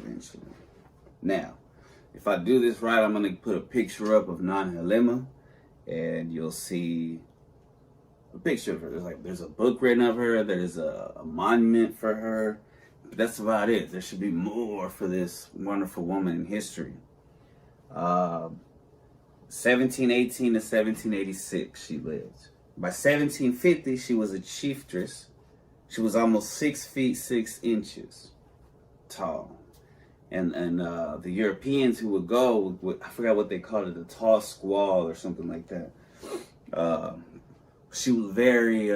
eventually. Now, if I do this right, I'm going to put a picture up of Nonhelema, and you'll see a picture of her. There's a book written of her. There's a monument for her. But that's about it. There should be more for this wonderful woman in history. 1718 to 1786 she lived. By 1750 she was a chieftess. She was almost 6 feet 6 inches tall. And the Europeans who would go, I forgot what they called it, the tall squaw or something like that. She was very,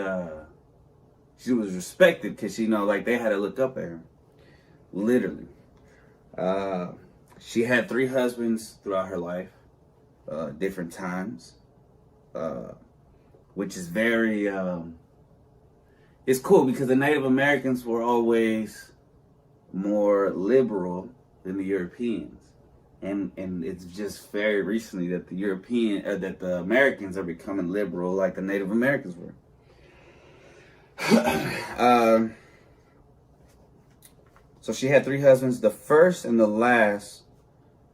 she was respected because, you know, like they had to look up at her, literally. She had 3 husbands throughout her life, different times, which is very, it's cool because the Native Americans were always more liberal than the Europeans. And it's just very recently that that the Americans are becoming liberal like the Native Americans were. So she had 3 husbands. The first and the last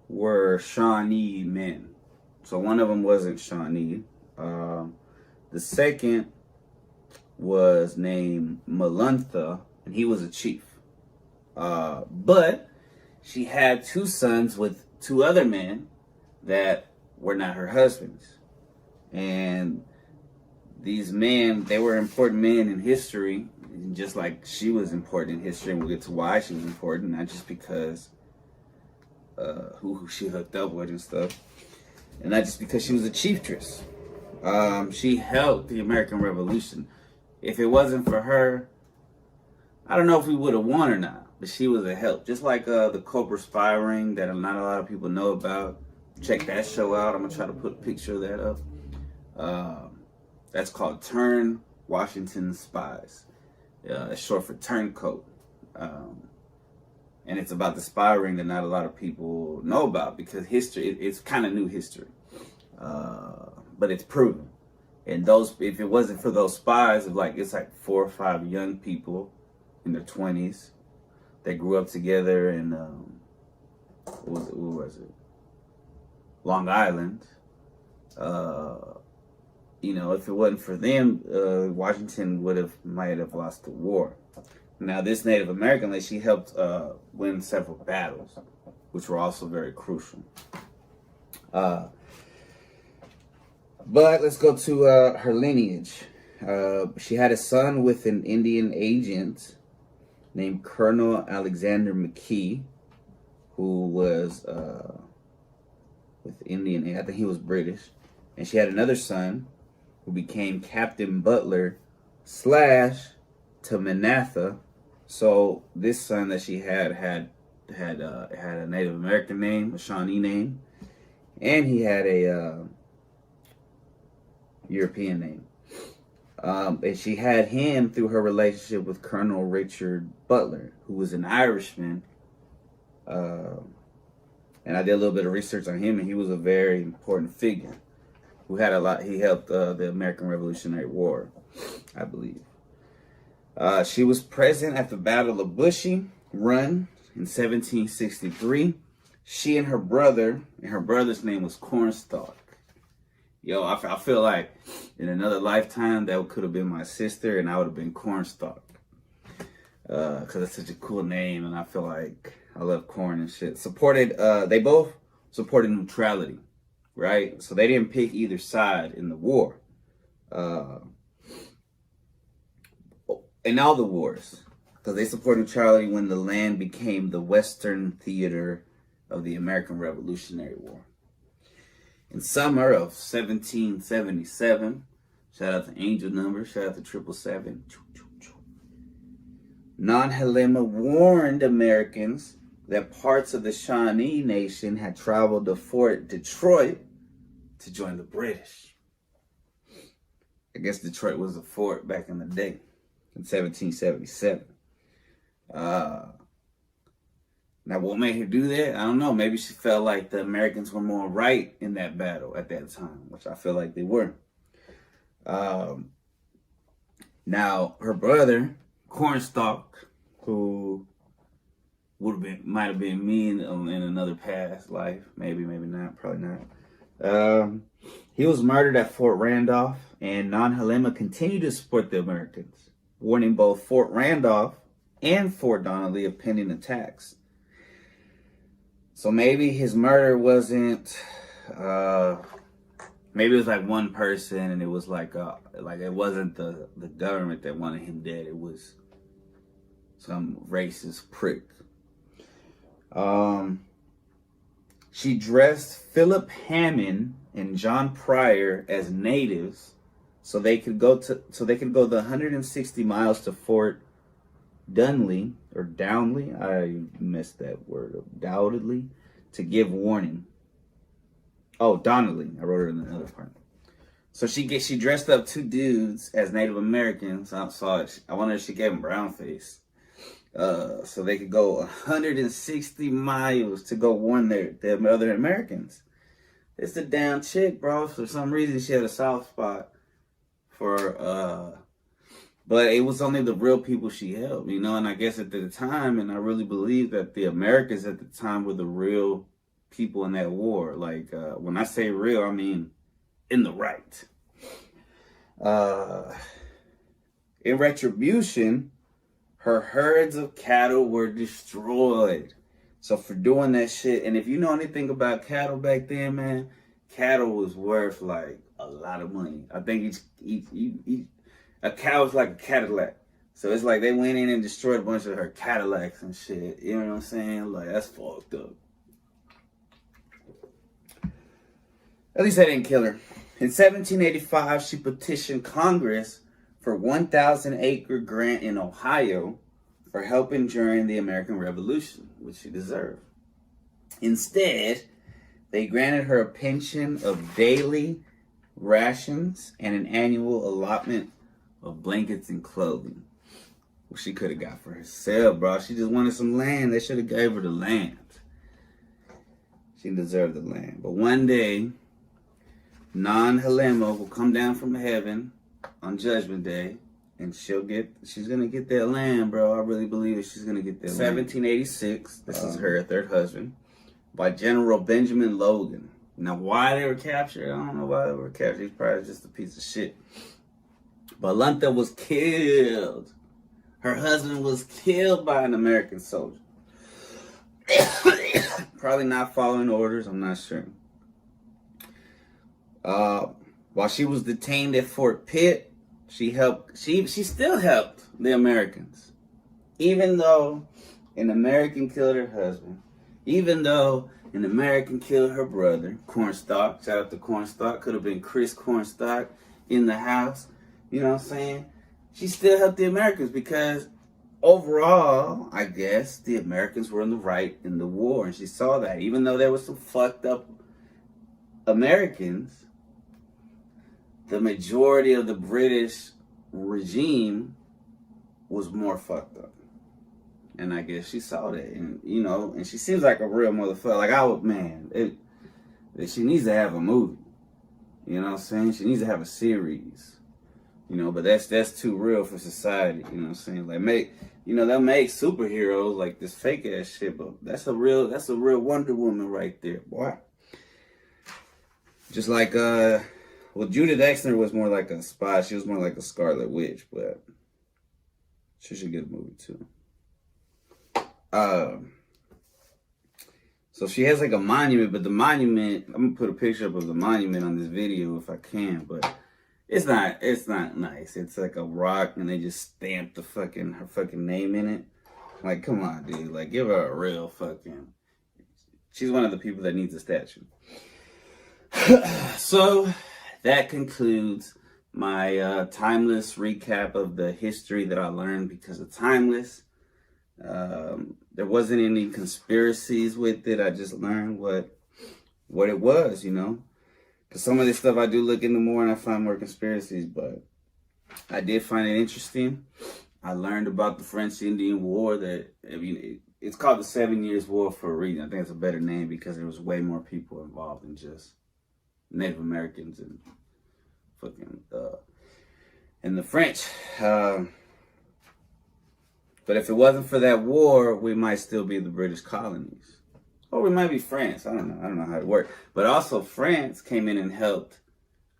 were Shawnee men. So one of them wasn't Shawnee. The second was named Maluntha, and he was a chief. But she had 2 sons with 2 other men that were not her husbands. And these men, they were important men in history, just like she was important in history, and we'll get to why she was important, not just because who she hooked up with and stuff, and not just because she was a chieftess. She helped the American Revolution. If it wasn't for her, I don't know if we would have won or not, but she was a help. Just like the Cobra spy ring that not a lot of people know about. Check that show out. I'm going to try to put a picture of that up. That's called Turn Washington Spies. It's short for Turncoat. And it's about the spy ring that not a lot of people know about because history, it's kind of new history. But it's proven. And those, if it wasn't for those spies, it's like 4 or 5 young people in their 20s that grew up together in, what was it? Long Island. You know, if it wasn't for them, Washington might have lost the war. Now, this Native American lady, she helped win several battles, which were also very crucial. But let's go to her lineage. She had a son with an Indian agent named Colonel Alexander McKee, who was with Indian, I think he was British. And she had another son who became Captain Butler / Tamanatha. So this son that she had a Native American name, a Shawnee name, and he had a European name. And she had him through her relationship with Colonel Richard Butler, who was an Irishman. And I did a little bit of research on him, and he was a very important figure who had he helped the American Revolutionary War, I believe. She was present at the Battle of Bushy Run in 1763. She and her brother's name was Cornstalk. Yo, I feel like in another lifetime that could have been my sister, and I would have been Cornstalk. Because it's such a cool name, and I feel like I love corn and shit. They both supported neutrality, right? So they didn't pick either side in the war. In all the wars, because they supported neutrality when the land became the Western theater of the American Revolutionary War. In summer of 1777, shout out to Angel Number, shout out to 777, Nonhelema warned Americans that parts of the Shawnee Nation had traveled to Fort Detroit to join the British. I guess Detroit was a fort back in the day, in 1777. Now, what made her do that? I don't know. Maybe she felt like the Americans were more right in that battle at that time, which I feel like they were. Now, her brother, Cornstalk, who might have been me in another past life. Maybe not. Probably not. He was murdered at Fort Randolph, and Nonhelema continued to support the Americans, warning both Fort Randolph and Fort Donnelly of pending attacks. So maybe his murder wasn't. Maybe it was like one person, and it was like it wasn't the government that wanted him dead. It was some racist prick. She dressed Philip Hammond and John Pryor as natives, so they could go the 160 miles to Fort Dunley or Downley. I missed that word. Undoubtedly, to give warning. Oh, Donnelly. I wrote it in the other part. So she dressed up two dudes as Native Americans. I saw it. I wonder if she gave them brown face. So they could go 160 miles to go warn the other Americans. It's a damn chick, bro. For some reason, she had a soft spot for, but it was only the real people she helped, you know. And I guess at the time, and I really believe that the Americans at the time were the real people in that war. Like, when I say real, I mean in the right. In retribution, her herds of cattle were destroyed. So for doing that shit, and if you know anything about cattle back then, man, cattle was worth like a lot of money. I think a cow was like a Cadillac. So it's like they went in and destroyed a bunch of her Cadillacs and shit. You know what I'm saying? Like, that's fucked up. At least I didn't kill her. In 1785, she petitioned Congress for 1,000-acre grant in Ohio for helping during the American Revolution, which she deserved. Instead, they granted her a pension of daily rations and an annual allotment of blankets and clothing, which she could have got for herself, bro. She just wanted some land. They should have gave her the land. She deserved the land. But one day, Nonhelema will come down from heaven on Judgment Day, and she's gonna get that land, bro. I really believe that she's gonna get that land. 1786, this is her third husband, by General Benjamin Logan. Now, why they were captured, I don't know why they were captured. He's probably just a piece of shit. But Luntha was killed. Her husband was killed by an American soldier. Probably not following orders, I'm not sure. While she was detained at Fort Pitt, she still helped the Americans. Even though an American killed her husband, even though an American killed her brother, Cornstalk, shout out to Cornstalk, could have been Chris Cornstalk in the house, you know what I'm saying? She still helped the Americans because overall, I guess, the Americans were in the right in the war, and she saw that. Even though there was some fucked up Americans, the majority of the British regime was more fucked up. And I guess she saw that. And, you know, and she seems like a real motherfucker. Like, she needs to have a movie. You know what I'm saying? She needs to have a series. You know, but that's too real for society. You know what I'm saying? Like, they'll make superheroes like this fake ass shit, but that's a real Wonder Woman right there, boy. Just like, Judith Exner was more like a spy. She was more like a Scarlet Witch, but she should get a movie too. So she has like a monument, but the monument, I'm gonna put a picture up of the monument on this video if I can, but it's not nice. It's like a rock and they just stamped her fucking name in it. Like, come on, dude. Like, give her a real fucking, she's one of the people that needs a statue. So that concludes my timeless recap of the history that I learned because of Timeless. There wasn't any conspiracies with it. I just learned what it was, you know. Because some of this stuff I do look into more and I find more conspiracies, but I did find it interesting. I learned about the French-Indian War. It's called the 7 Years' War for a reason. I think it's a better name because there was way more people involved than just Native Americans and fucking and the French But if it wasn't for that war, we might still be the British colonies. Or we might be France. I don't know. I don't know how it worked. But also France came in and helped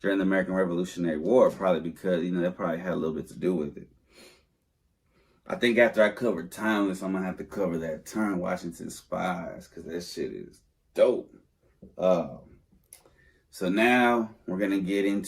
during the American Revolutionary War, probably because, they probably had a little bit to do with it. I think after I covered Timeless, I'm going to have to cover that Turn Washington Spies, because that shit is dope. So now we're going to get into